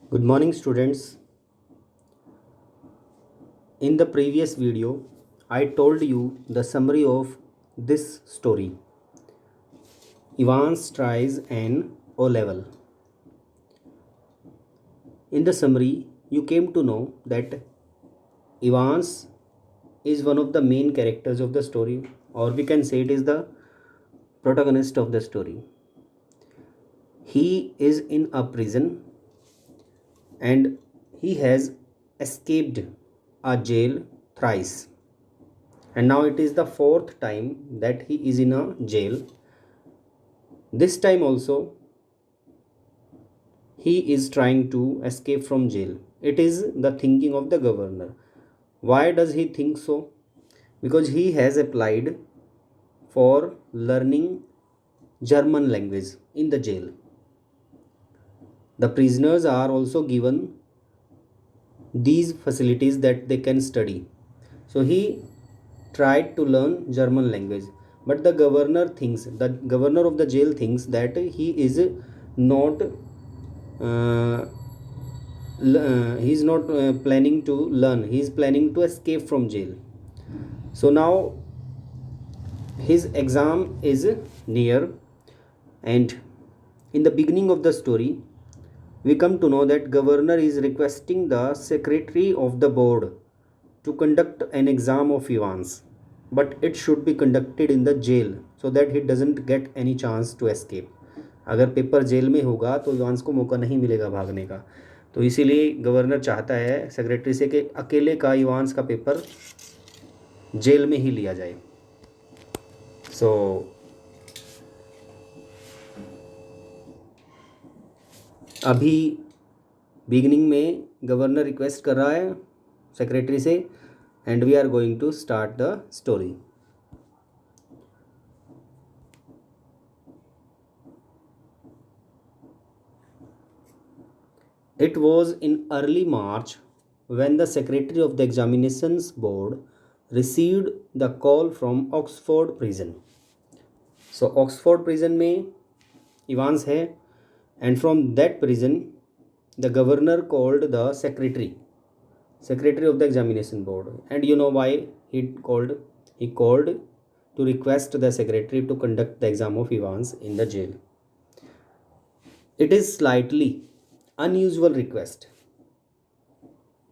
Good morning, students. In the previous video, I told you the summary of this story. Evans tries an O level. In the summary, you came to know that Evans is one of the main characters of the story, or we can say it is the protagonist of the story. He is in a prison and he has escaped a jail thrice, and now it is the fourth time that he is in a jail. This time also he is trying to escape from jail. It is the thinking of the governor. Why does he think so? Because he has applied for learning German language in the jail. The prisoners are also given these facilities that they can study. So he tried to learn German language, but the governor of the jail thinks that he is not uh, he is not planning to learn. He is planning to escape from jail. So now his exam is near, and in the beginning of the story we come to know that governor is requesting the secretary of the board to conduct an exam of Evans, but it should be conducted in the jail so that he doesn't get any chance to escape. अगर paper jail में होगा तो Evans को मौका नहीं मिलेगा भागने का, तो इसीलिए गवर्नर चाहता है सेक्रेटरी से कि अकेले का इवांस का पेपर जेल में ही लिया जाए. सो अभी बिगिनिंग में गवर्नर रिक्वेस्ट कर रहा है सेक्रेटरी से, and we are going to start the story. It was in early March when the secretary of the examinations board received the call from Oxford prison. So Oxford prison में Evans है, and from that prison the governor called the secretary of the examination board. And you know why he called to request the secretary to conduct the exam of Evans in the jail. It is slightly unusual request.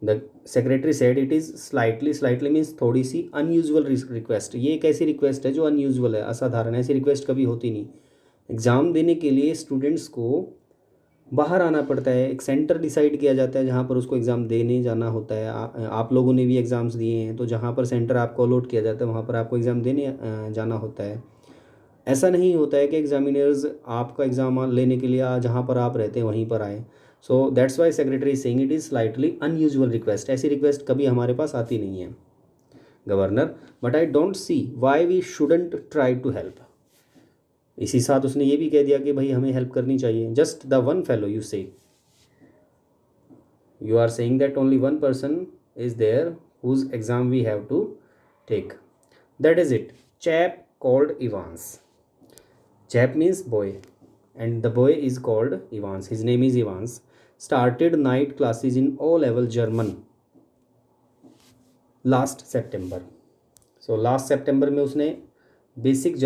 The secretary said it is slightly means थोड़ी सी unusual request. ये एक ऐसी request है जो unusual है, असाधारण. ऐसी request कभी होती नहीं. एग्ज़ाम देने के लिए स्टूडेंट्स को बाहर आना पड़ता है, एक सेंटर डिसाइड किया जाता है जहाँ पर उसको एग्ज़ाम देने जाना होता है. आप लोगों ने भी एग्ज़ाम्स दिए हैं, तो जहाँ पर सेंटर आपको अलॉट किया जाता है वहाँ पर आपको एग्ज़ाम देने जाना होता है. ऐसा नहीं होता है कि एग्जामिनर्स आपका एग्ज़ाम लेने के लिए जहाँ पर आप रहते हैं वहीं पर आए. So that's why secretary saying it is slightly unusual request. ऐसी रिक्वेस्ट कभी हमारे पास आती नहीं है governor, but I don't see why we shouldn't try to help. इसी साथ उसने ये भी कह दिया कि भाई हमें हेल्प करनी चाहिए. Just the one fellow you say, you are saying that only one person is there whose exam we have to take. That is it. Chap called Evans. Chap means boy, and the boy is called Evans. His name is Evans. Started night classes in O level German last September. So last September में उसने basic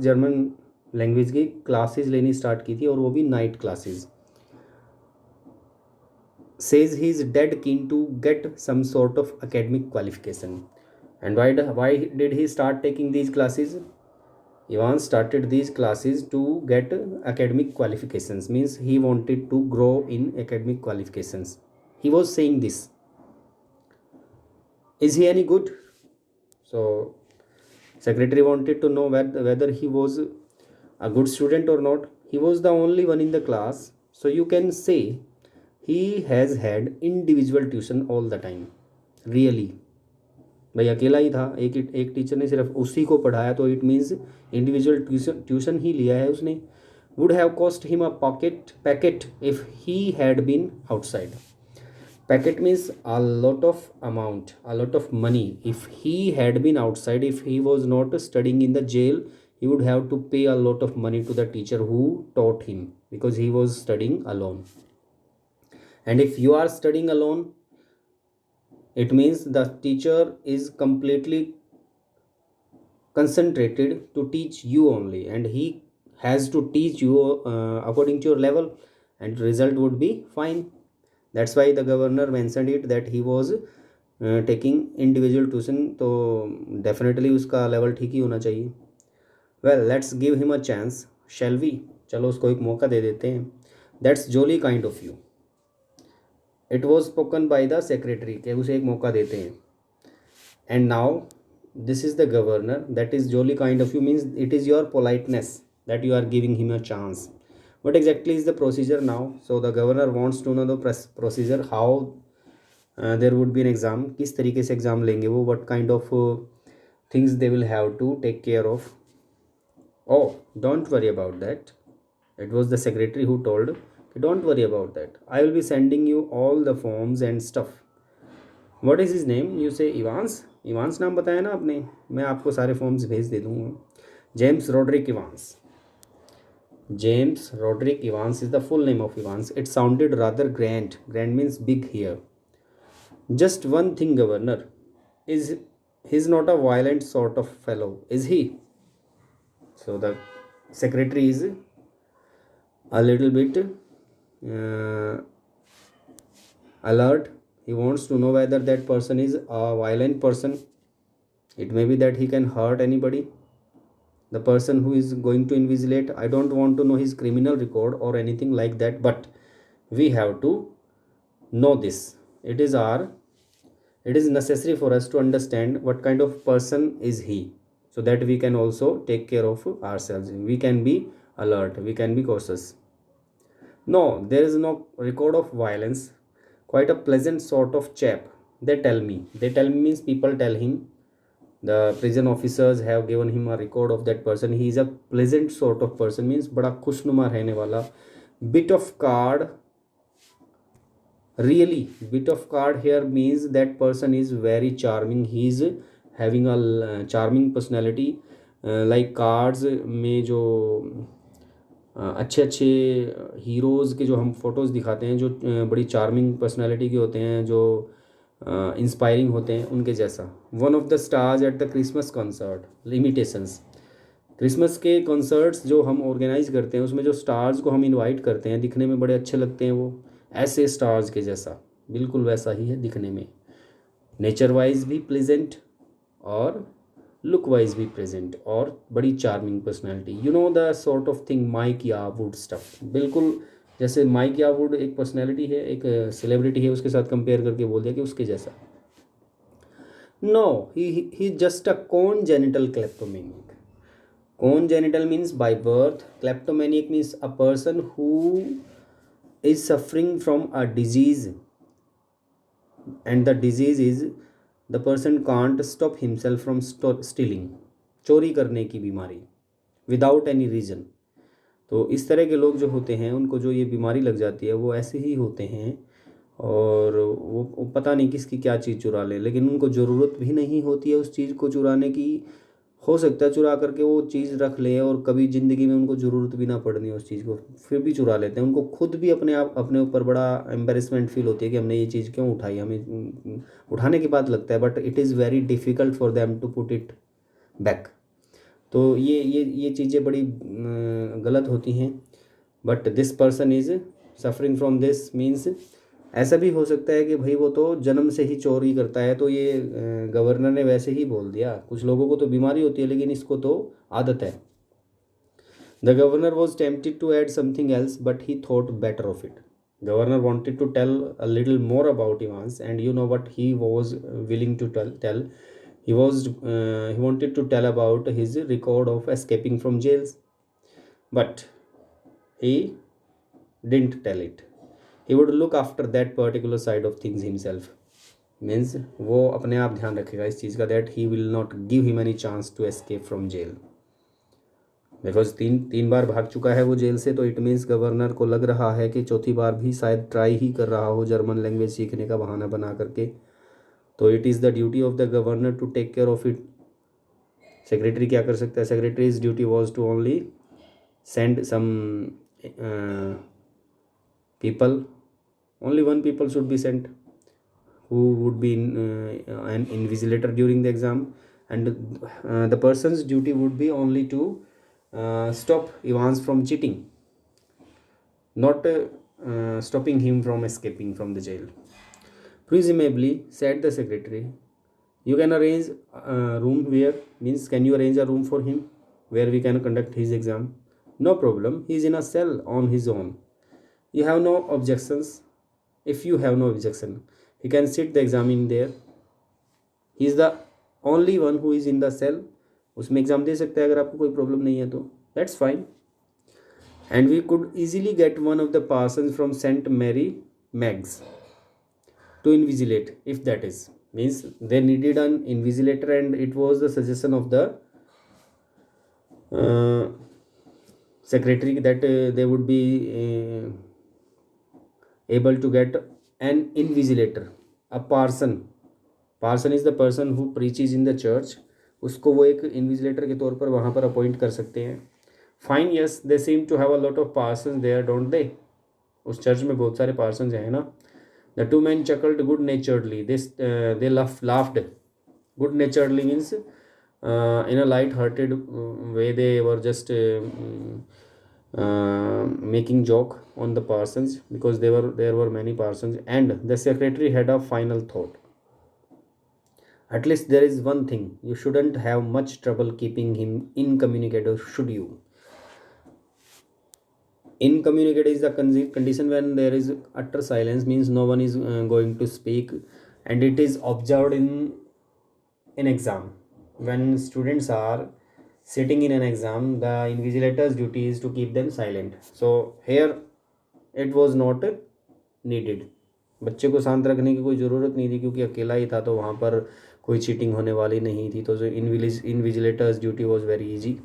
German language की classes लेनी start की थी, और वो भी night classes. Says he is dead keen to get some sort of academic qualification. And why did he start taking these classes? Evans started these classes to get academic qualifications, means he wanted to grow in academic qualifications. He was saying this. Is he any good? So secretary wanted to know whether he was a good student or not. He was the only one in the class, so you can say he has had individual tuition all the time. Really, भाई अकेला ही था, एक teacher ने सिर्फ उसी को पढ़ाया, तो इट मीन्स इंडिविजुअल ट्यूशन ही लिया है उसने. Would have cost him a packet if he had been outside. Packet means a lot of amount, a lot of money. If he had been outside, if he was not studying in the jail, he would have to pay a lot of money to the teacher who taught him, because he was studying alone. And if you are studying alone, it means the teacher is completely concentrated to teach you only, and he has to teach you according to your level, and result would be fine. That's why the governor mentioned it that he was taking individual tuition, तो definitely उसका level ठीक ही होना चाहिए. Well, let's give him a chance, shall we? चलो उसको एक मौका दे देते हैं. That's jolly kind of you. It was spoken by the secretary कि उसे एक मौका देते हैं. And now this is the governor. That is jolly kind of you means it is your politeness that you are giving him a chance. What exactly is the procedure now? So the governor wants to know the procedure, how there would be an exam, किस तरीके से exam लेंगे वो, what kind of things they will have to take care of. Oh, don't worry about that. It was the secretary who told, don't worry about that. I will be sending you all the forms and stuff. What is his name? You say Evans. Evans नाम बताया ना आपने, मैं आपको सारे forms भेज दे दूँगा. James Roderick Evans. James Roderick Evans is the full name of Evans. It sounded rather grand. Grand means big here. Just one thing, Governor. He's not a violent sort of fellow, is he? So the secretary is a little bit alert. He wants to know whether that person is a violent person. It may be that he can hurt anybody. The person who is going to invigilate, I don't want to know his criminal record or anything like that, but we have to know this. It is necessary for us to understand what kind of person is he, so that we can also take care of ourselves. We can be alert, we can be cautious. No, there is no record of violence. Quite a pleasant sort of chap, they tell me. They tell me means people tell him. The prison officers have given him a record of that person. He is a pleasant sort of person means बड़ा खुशनुमा रहने वाला. Bit of card. Really, bit of card here means that person is very charming. He is having a charming personality. Like cards में जो अच्छे अच्छे heroes के जो हम फोटोज़ दिखाते हैं, जो बड़ी चार्मिंग पर्सनालिटी के होते हैं, जो इंस्पायरिंग होते हैं, उनके जैसा. One of the stars at the Christmas concert. Limitations. Christmas के कॉन्सर्ट्स जो हम ऑर्गेनाइज करते हैं, उसमें जो स्टार्स को हम इनवाइट करते हैं, दिखने में बड़े अच्छे लगते हैं वो, ऐसे स्टार्स के जैसा, बिल्कुल वैसा ही है दिखने में. नेचर वाइज भी प्लेजेंट और लुक वाइज भी प्रेजेंट और बड़ी charming personality. You know the sort of thing Mike Yarwood stuff. बिल्कुल जैसे माइक यावुड एक पर्सनैलिटी है, एक सेलिब्रिटी है, उसके साथ कंपेयर करके बोल दिया कि उसके जैसा. No, he just a congenital kleptomaniac. Congenital means by birth. Kleptomaniac means a person who is suffering from a disease, and the disease is the person can't stop himself from stealing. चोरी करने की बीमारी without any reason. तो इस तरह के लोग जो होते हैं, उनको जो ये बीमारी लग जाती है, वो ऐसे ही होते हैं, और वो पता नहीं किसकी क्या चीज़ चुरा ले, लेकिन उनको ज़रूरत भी नहीं होती है उस चीज़ को चुराने की. हो सकता है चुरा करके वो चीज़ रख ले, और कभी ज़िंदगी में उनको ज़रूरत भी ना पड़नी उस चीज़ को, फिर भी चुरा लेते हैं. उनको खुद भी अपने ऊपर बड़ा एम्बेरसमेंट फील होती है कि हमने ये चीज़ क्यों उठाई. हमें उठाने के बाद लगता है, but it is very difficult for them to put it back. तो ये चीज़ें बड़ी गलत होती हैं. But this person is suffering from this means ऐसा भी हो सकता है कि भाई वो तो जन्म से ही चोरी करता है, तो ये गवर्नर ने वैसे ही बोल दिया. कुछ लोगों को तो बीमारी होती है, लेकिन इसको तो आदत है. The governor was tempted to add something else, but he thought better of it. Governor wanted to tell a little more about Evans, and you know what he was willing to tell. He wanted to tell about his record of escaping from jails, but he didn't tell it. He would look after that particular side of things himself. Means वो अपने आप ध्यान रखेगा इस चीज़ का, that he will not give him any chance to escape from jail. Because तीन बार भाग चुका है वो जेल से, तो इट मीन्स गवर्नर को लग रहा है कि चौथी बार भी शायद ट्राई ही कर रहा हो जर्मन लैंग्वेज सीखने का बहाना बना करके. तो it is the duty of the governor to take care of it. Secretary क्या कर सकता है? Secretary's duty was to only send some people, only one people should be sent who would be an invigilator during the exam, and the person's duty would be only to stop Evans from cheating, not stopping him from escaping from the jail. Presumably, said the secretary, you can arrange a room where, means can you arrange a room for him where we can conduct his exam? No problem, he is in a cell on his own. You have no objections? If you have no objection, he can sit the exam in there. He is the only one who is in the cell. उसमें exam दे सकते हैं अगर आपको कोई problem नहीं है तो that's fine. And we could easily get one of the parsons from St. Mary Megs to invigilate, if that is. Means they needed an invigilator, and it was the suggestion of the secretary that they would be able to get an invigilator, a parson. Parson is the person who preaches in the church. उसको वो एक invigilator के तौर पर वहाँ पर appoint कर सकते हैं. Fine, yes, they seem to have a lot of parsons there, don't they? उस चर्च में बहुत सारे पार्सन्स हैं ना. The two men chuckled good naturedly, they laughed. Good naturedly means in a light hearted way, they were just making joke on the parsons, because there were many parsons. And the secretary had a final thought. At least there is one thing, you shouldn't have much trouble keeping him incommunicado, should you? Incommunicado is the condition when there is utter silence, means no one is going to speak, and it is observed in exam. When students are sitting in an exam, the invigilator's duty is to keep them silent. So here it was not needed. बच्चे को शांत रखने की कोई ज़रूरत नहीं थी, क्योंकि अकेला ही था, तो वहाँ पर कोई चीटिंग होने वाली नहीं थी. तो जो invigilators duty was very easy.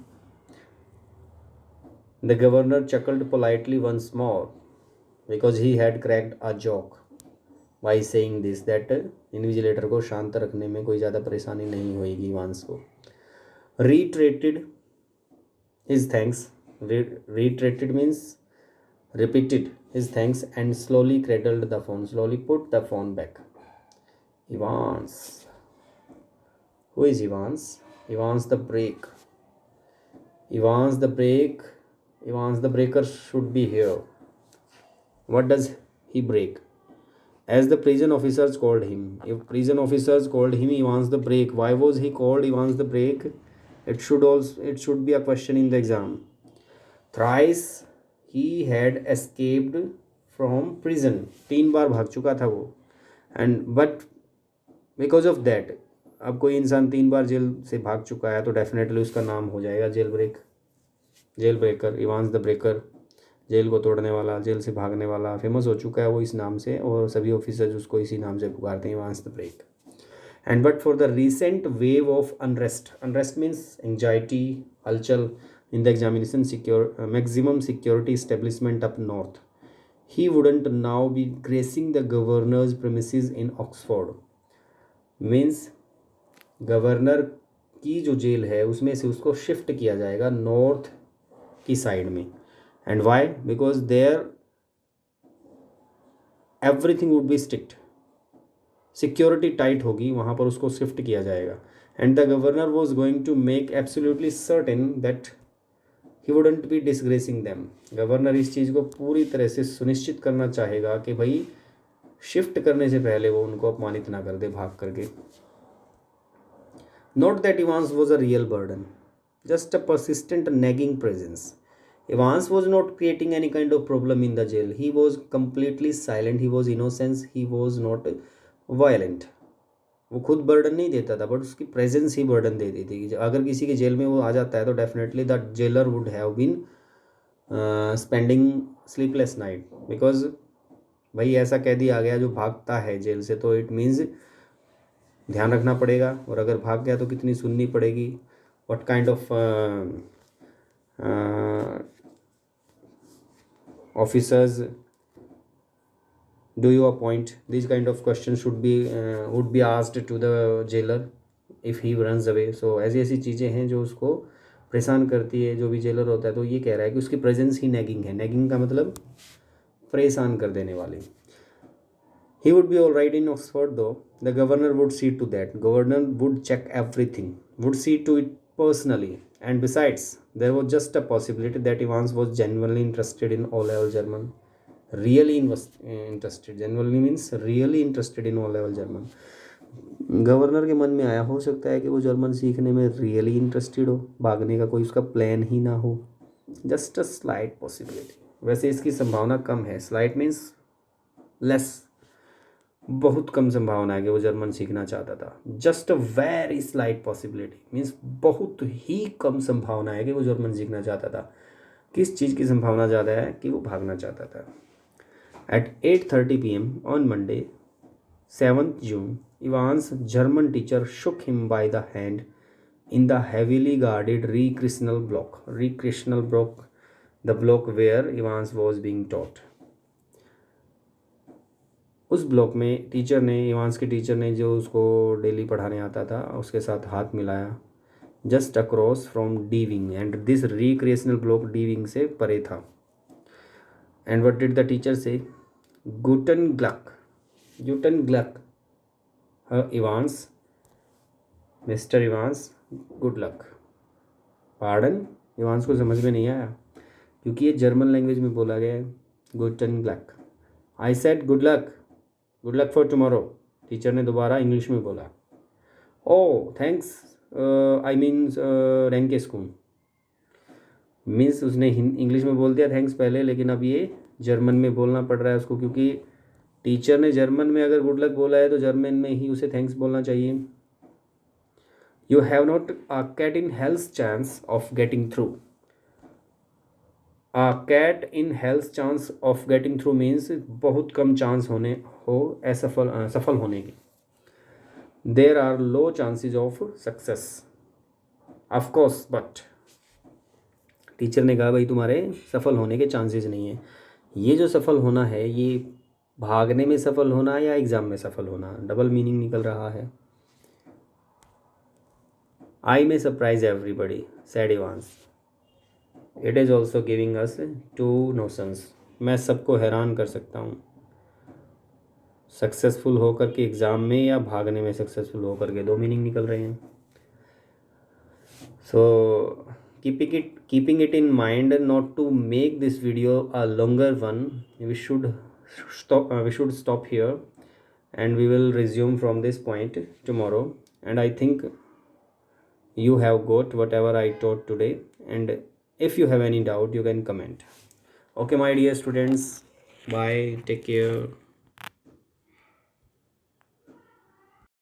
The governor chuckled politely once more, because he had cracked a joke by saying this, that invigilator को शांत रखने में कोई ज़्यादा परेशानी नहीं होगी वांस को. Reiterated his thanks. Reiterated means repeated his thanks, and slowly cradled the phone, slowly put the phone back. Evans. Who is Evans? Evans the break. Evans the break. Evans the breaker should be here. What does he break? As the prison officers called him. If prison officers called him Evans the break, why was he called Evans the break? It should be a question in the exam. Thrice he had escaped from prison. 3 बार भाग चुका था वो. And but because of that, अब कोई इंसान 3 बार jail से भाग चुका है तो डेफिनेटली उसका नाम हो जाएगा jail breaker. Evans the breaker, jail को तोड़ने वाला, जेल से भागने वाला. फेमस हो चुका है वो इस नाम से, और सभी ऑफिसर्स उसको इसी नाम से पुकारते हैं, Evans the break. And but for the recent wave of unrest means anxiety, halchal in the examination maximum security establishment up north, he wouldn't now be gracing the governor's premises in Oxford. Means governor की जो jail है उसमें से उसको shift किया जाएगा north की side में. And why? Because there everything would be strict, security tight होगी, वहाँ पर उसको शिफ्ट किया जाएगा. And the governor was going to make absolutely certain that he wouldn't be disgracing them. Governor इस चीज़ को पूरी तरह से सुनिश्चित करना चाहेगा कि भाई शिफ्ट करने से पहले वो उनको अपमानित ना कर दे भाग करके. Not that Evans was a real burden, just a persistent nagging presence. Evans was not creating any kind of problem in the jail. He was completely silent. He was innocent. He was not violent. वो खुद burden नहीं देता था, but उसकी presence ही burden देती थी. अगर किसी के जेल में वो आ जाता है तो definitely the jailer would have been spending sleepless night, because भाई ऐसा कैदी आ गया जो भागता है जेल से, तो इट मीन्स ध्यान रखना पड़ेगा, और अगर भाग गया तो कितनी सुननी पड़ेगी. What kind of officers do you appoint? These kind of questions would be asked to the jailer. If he runs away. So ऐसी ऐसी चीज़ें हैं जो उसको परेशान करती है, जो भी जेलर होता है। तो ये कह रहा है कि उसकी प्रेजेंस ही नैगिंग है। नैगिंग का मतलब परेशान कर देने वाली। He would be all right in Oxford though. The governor would see to that. Governor would check everything, would see to it personally. And besides, there was just a possibility that Evans was genuinely interested in O-level German. Interested. Genuinely means really interested in O-level German. Governor के मन में आया, हो सकता है कि वो German सीखने में रियली इंटरेस्टेड हो, भागने का कोई उसका प्लान ही ना हो। Just a slight possibility. वैसे इसकी संभावना कम है। स्लाइट मीन्स लेस, बहुत कम संभावना है कि वो जर्मन सीखना चाहता था। Just a very slight possibility means बहुत ही कम संभावना है कि वो जर्मन सीखना चाहता था। किस चीज़ की संभावना ज़्यादा है? कि वो भागना चाहता था। At 8:30 PM on Monday 7th June, Ivan's German teacher shook him by the hand in the heavily guarded recreational block, the block where Evans was being taught. उस ब्लॉक में टीचर ने, इवांस के टीचर ने, जो उसको daily पढ़ाने आता था, उसके साथ हाथ मिलाया। Just across from D wing, and this recreational block D wing से परे था। And what did the teacher say? गुटन ग्लक Evans, mister Evans, good luck. Pardon, Evans को समझ में नहीं आया क्योंकि ये जर्मन लैंग्वेज में बोला गया है। गुटन ग्लक। I said good luck for tomorrow. टीचर ने दोबारा इंग्लिश में बोला। ओ थैंक्स, आई मीन्स रैंके स्कूल। मीन्स उसने इंग्लिश में बोल दिया थैंक्स पहले, लेकिन अब ये जर्मन में बोलना पड़ रहा है उसको, क्योंकि टीचर ने जर्मन में अगर गुड लक बोला है तो जर्मन में ही उसे थैंक्स बोलना चाहिए। You have not a cat in hell's chance of getting through. A cat in hell's chance of getting through means बहुत कम चांस सफल होने की। There are low chances of success of course but. Teacher ने कहा भाई तुम्हारे सफल होने के चांसेस नहीं है। ये जो सफल होना है, ये भागने में सफल होना या एग्ज़ाम में सफल होना, डबल मीनिंग निकल रहा है। I may surprise everybody said Evans. It is also giving us two notions. मैं सबको हैरान कर सकता हूँ। सक्सेसफुल होकर के एग्ज़ाम में या भागने में सक्सेसफुल होकर के, दो मीनिंग निकल रहे हैं। सो keeping it in mind not to make this video a longer one, we should stop here, and we will resume from this point tomorrow. And I think you have got whatever I taught today, and if you have any doubt you can comment. Okay my dear students, bye, take care.